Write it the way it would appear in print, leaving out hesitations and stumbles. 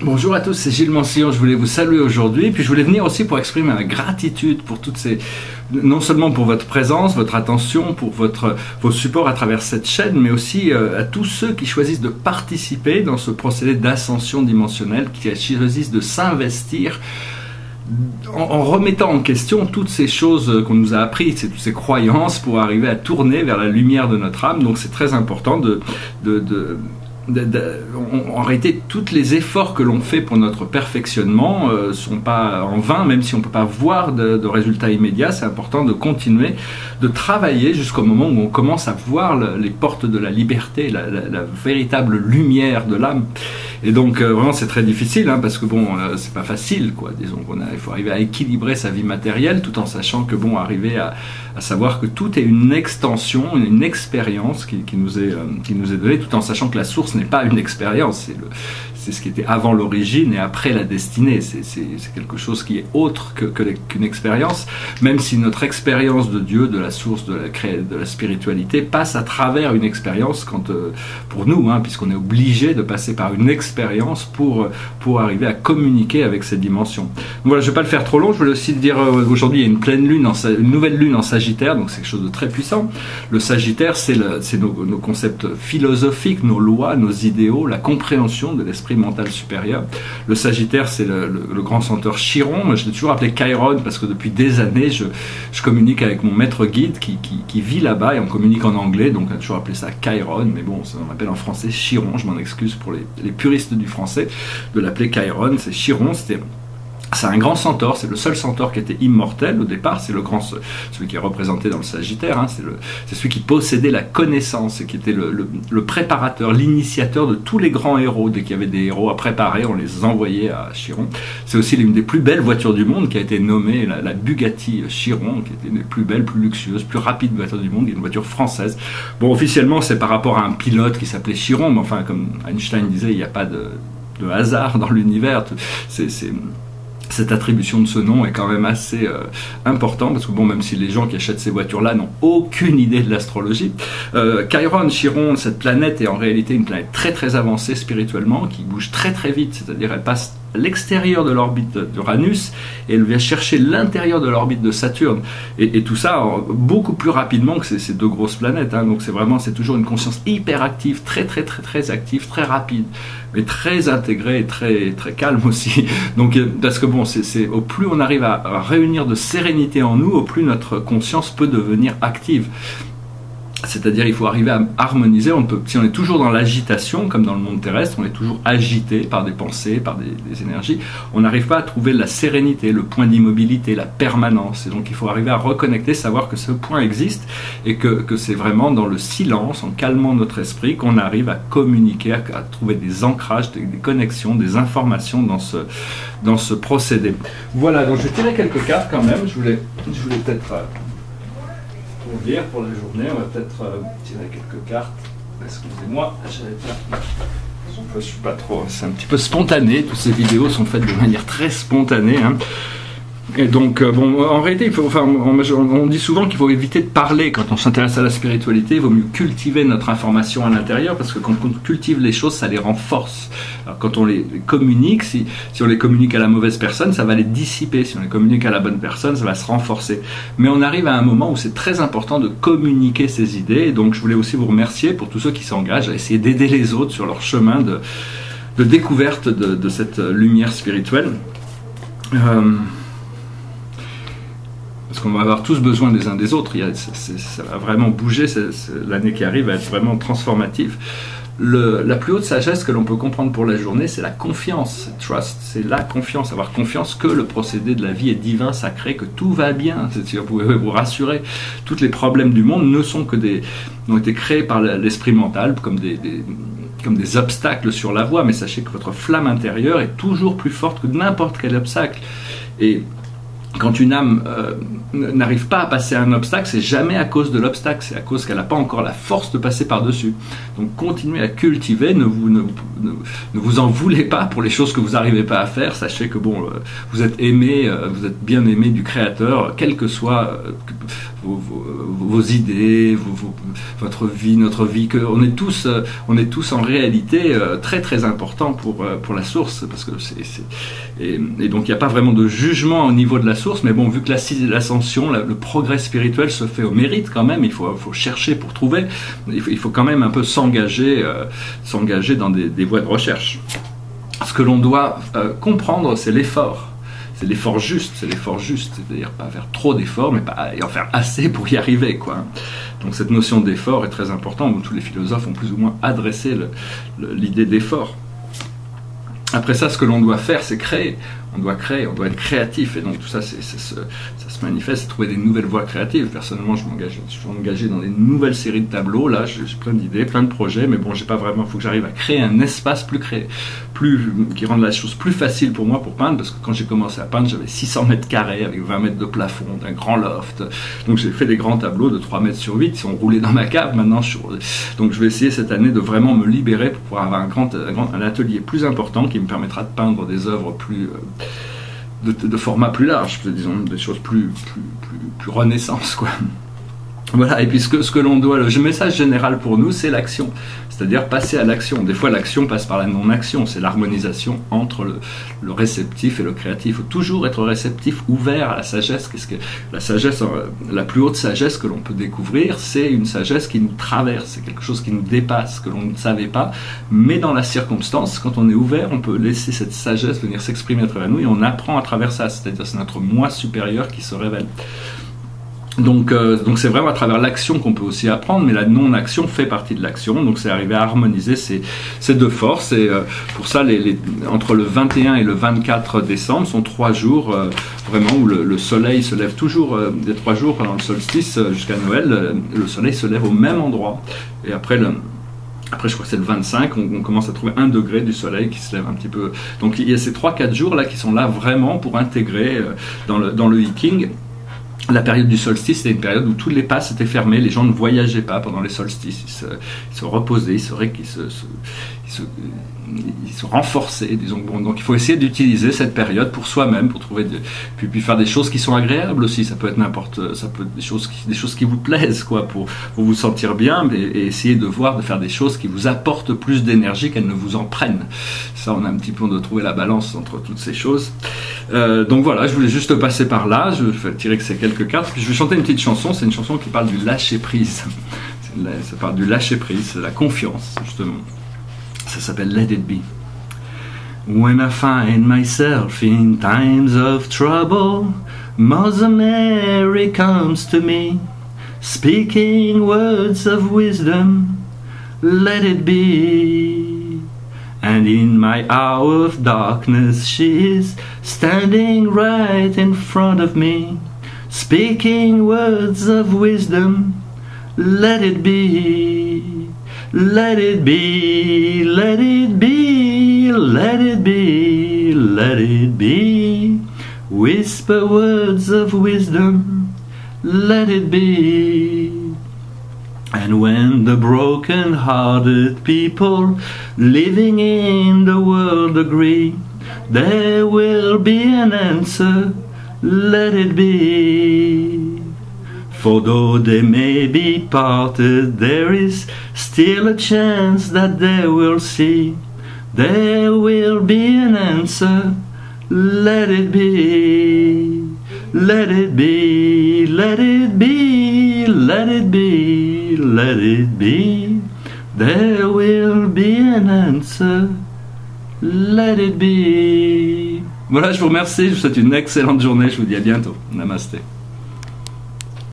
Bonjour à tous, c'est Gilles Mansillon, je voulais vous saluer aujourd'hui, puis je voulais venir aussi pour exprimer ma gratitude pour toutes ces, non seulement pour votre présence, votre attention, pour vos supports à travers cette chaîne, mais aussi à tous ceux qui choisissent de participer dans ce procédé d'ascension dimensionnelle, qui choisissent de s'investir en remettant en question toutes ces choses qu'on nous a apprises, toutes ces croyances pour arriver à tourner vers la lumière de notre âme. Donc c'est très important en réalité, tous les efforts que l'on fait pour notre perfectionnement ne sont pas en vain, même si on ne peut pas voir de résultats immédiats. C'est important de continuer de travailler jusqu'au moment où on commence à voir les portes de la liberté, la véritable lumière de l'âme. Et donc vraiment c'est très difficile, parce que bon, c'est pas facile, quoi. Disons il faut arriver à équilibrer sa vie matérielle tout en sachant que bon, arriver à savoir que tout est une extension, une expérience qui nous est donnée, tout en sachant que la source n'est pas une expérience, c'est ce qui était avant l'origine et après la destinée. C'est quelque chose qui est autre qu'une expérience, même si notre expérience de Dieu, de la source, de la spiritualité passe à travers une expérience pour nous, puisqu'on est obligé de passer par une expérience pour arriver à communiquer avec cette dimension. Donc voilà, je ne vais pas le faire trop long, je voulais aussi dire aujourd'hui il y a une pleine lune, une nouvelle lune en Sagittaire, donc c'est quelque chose de très puissant. Le Sagittaire, c'est nos concepts philosophiques, nos lois, nos idéaux, la compréhension de l'esprit mental supérieur. Le Sagittaire, c'est le grand centre Chiron. Moi, je l'ai toujours appelé Chiron parce que depuis des années, je communique avec mon maître guide qui vit là-bas et on communique en anglais, donc on a toujours appelé ça Chiron, mais bon, on appelle en français Chiron. Je m'en excuse pour les puristes du français de l'appeler Chiron. C'est Chiron, c'est un grand centaure, c'est le seul centaure qui était immortel au départ, c'est celui qui est représenté dans le Sagittaire, c'est celui qui possédait la connaissance et qui était le préparateur, l'initiateur de tous les grands héros. Dès qu'il y avait des héros à préparer, on les envoyait à Chiron. C'est aussi l'une des plus belles voitures du monde qui a été nommée la Bugatti Chiron, qui était une des plus belles, plus luxueuses, plus rapides voitures du monde, une voiture française. Bon, officiellement, c'est par rapport à un pilote qui s'appelait Chiron, mais enfin, comme Einstein disait, il n'y a pas de hasard dans l'univers. Cette attribution de ce nom est quand même assez important, parce que bon, même si les gens qui achètent ces voitures-là n'ont aucune idée de l'astrologie, Chiron, cette planète est en réalité une planète très très avancée spirituellement, qui bouge très très vite, c'est-à-dire elle passe à l'extérieur de l'orbite d'Uranus et elle vient chercher l'intérieur de l'orbite de Saturne, et tout ça beaucoup plus rapidement que ces deux grosses planètes, donc c'est toujours une conscience hyper active, très très très très active, très rapide, mais très intégrée et très très calme aussi. Donc parce que bon, au plus on arrive à réunir de sérénité en nous, au plus notre conscience peut devenir active. C'est-à-dire il faut arriver à harmoniser. Si on est toujours dans l'agitation, comme dans le monde terrestre, on est toujours agité par des pensées, par des énergies, on n'arrive pas à trouver la sérénité, le point d'immobilité, la permanence. Et donc il faut arriver à reconnecter, savoir que ce point existe et que c'est vraiment dans le silence, en calmant notre esprit, qu'on arrive à communiquer, à trouver des ancrages, des connexions, des informations dans ce procédé. Voilà, donc je vais tirer quelques cartes quand même. Je voulais peut-être... pour lire pour la journée, on va peut-être tirer quelques cartes. Excusez-moi, je suis pas trop. C'est un petit peu spontané. Toutes ces vidéos sont faites de manière très spontanée. Et donc, bon, en réalité, on dit souvent qu'il faut éviter de parler quand on s'intéresse à la spiritualité. Il vaut mieux cultiver notre information à l'intérieur, parce que quand on cultive les choses, ça les renforce. Alors, quand on les communique, si on les communique à la mauvaise personne, ça va les dissiper. Si on les communique à la bonne personne, ça va se renforcer. Mais on arrive à un moment où c'est très important de communiquer ces idées. Et donc, je voulais aussi vous remercier pour tous ceux qui s'engagent à essayer d'aider les autres sur leur chemin de découverte de cette lumière spirituelle. Parce qu'on va avoir tous besoin des uns des autres. Ça va vraiment bouger, l'année qui arrive va être vraiment transformative. La plus haute sagesse que l'on peut comprendre pour la journée, c'est la confiance, trust, c'est la confiance, avoir confiance que le procédé de la vie est divin, sacré, que tout va bien. Vous pouvez vous rassurer, tous les problèmes du monde ont été créés par l'esprit mental, comme des obstacles sur la voie, mais sachez que votre flamme intérieure est toujours plus forte que n'importe quel obstacle. Et quand une âme n'arrive pas à passer un obstacle, c'est jamais à cause de l'obstacle, c'est à cause qu'elle n'a pas encore la force de passer par-dessus. Donc continuez à cultiver, ne vous en voulez pas pour les choses que vous n'arrivez pas à faire. Sachez que bon, vous êtes aimé, vous êtes bien aimé du Créateur, quel que soit vos idées, votre vie, notre vie, qu'on est tous en réalité très très importants pour la source, parce que et donc il n'y a pas vraiment de jugement au niveau de la source, mais bon, vu que l'ascension, le progrès spirituel se fait au mérite quand même, il faut chercher pour trouver, il faut quand même un peu s'engager dans des voies de recherche. Ce que l'on doit comprendre, c'est l'effort. C'est l'effort juste, c'est-à-dire pas faire trop d'efforts, mais pas en faire assez pour y arriver, quoi. Donc cette notion d'effort est très importante, où tous les philosophes ont plus ou moins adressé l'idée d'effort. Après ça, ce que l'on doit faire, c'est créer. On doit être créatif, et donc tout ça, ça se manifeste, c'est trouver des nouvelles voies créatives. Personnellement, je suis engagé dans des nouvelles séries de tableaux. Là, j'ai plein d'idées, plein de projets, mais bon, j'ai pas vraiment. Il faut que j'arrive à créer un espace qui rende la chose plus facile pour moi pour peindre, parce que quand j'ai commencé à peindre, j'avais 600 mètres carrés avec 20 mètres de plafond, un grand loft. Donc j'ai fait des grands tableaux de 3 mètres sur 8 qui sont roulés dans ma cave maintenant. Donc je vais essayer cette année de vraiment me libérer pour pouvoir avoir un atelier plus important qui me permettra de peindre des œuvres plus de format plus large, disons des choses plus renaissance, quoi. Voilà, et puis ce que l'on doit, le message général pour nous, c'est l'action, c'est-à-dire passer à l'action. Des fois, l'action passe par la non-action, c'est l'harmonisation entre le réceptif et le créatif. Il faut toujours être réceptif, ouvert à la sagesse. La sagesse, la plus haute sagesse que l'on peut découvrir, c'est une sagesse qui nous traverse, c'est quelque chose qui nous dépasse, que l'on ne savait pas, mais dans la circonstance, quand on est ouvert, on peut laisser cette sagesse venir s'exprimer à travers nous, et on apprend à travers ça, c'est-à-dire c'est notre moi supérieur qui se révèle. Donc c'est vraiment à travers l'action qu'on peut aussi apprendre, mais la non-action fait partie de l'action, donc c'est arriver à harmoniser ces deux forces, et pour ça, entre le 21 et le 24 décembre sont 3 jours vraiment où le soleil se lève toujours, des 3 jours pendant le solstice jusqu'à Noël, le soleil se lève au même endroit, et après je crois que c'est le 25, on commence à trouver 1 degré du soleil qui se lève un petit peu. Donc il y a ces 3-4 jours là qui sont là vraiment pour intégrer dans le hiking. La période du solstice, c'était une période où tous les passes étaient fermés, les gens ne voyageaient pas pendant les solstices, ils se reposaient, ils se renforçaient, disons. Bon, donc il faut essayer d'utiliser cette période pour soi-même, pour trouver puis faire des choses qui sont agréables aussi. Ça peut être des choses qui vous plaisent, quoi, pour vous sentir bien, et essayer de faire des choses qui vous apportent plus d'énergie qu'elles ne vous en prennent. Ça, on a un petit peu de trouver la balance entre toutes ces choses. Donc voilà, je voulais juste passer par là. Je vais tirer que ces quelques cartes, puis je vais chanter une petite chanson. C'est une chanson qui parle du lâcher prise. Ça parle du lâcher prise, c'est la confiance, justement. Ça s'appelle Let It Be. When I find myself in times of trouble, Mother Mary comes to me, speaking words of wisdom, let it be. And in my hour of darkness she is standing right in front of me, speaking words of wisdom, let it be. Let it be, let it be, let it be, let it be. Whisper words of wisdom, let it be. And when the broken-hearted people living in the world agree, there will be an answer, let it be. For though they may be parted, there is still a chance that they will see. There will be an answer, let it be. Let it be, let it be, let it be, let it be. There will be an answer, let it be. Voilà, je vous remercie, je vous souhaite une excellente journée, je vous dis à bientôt. Namasté.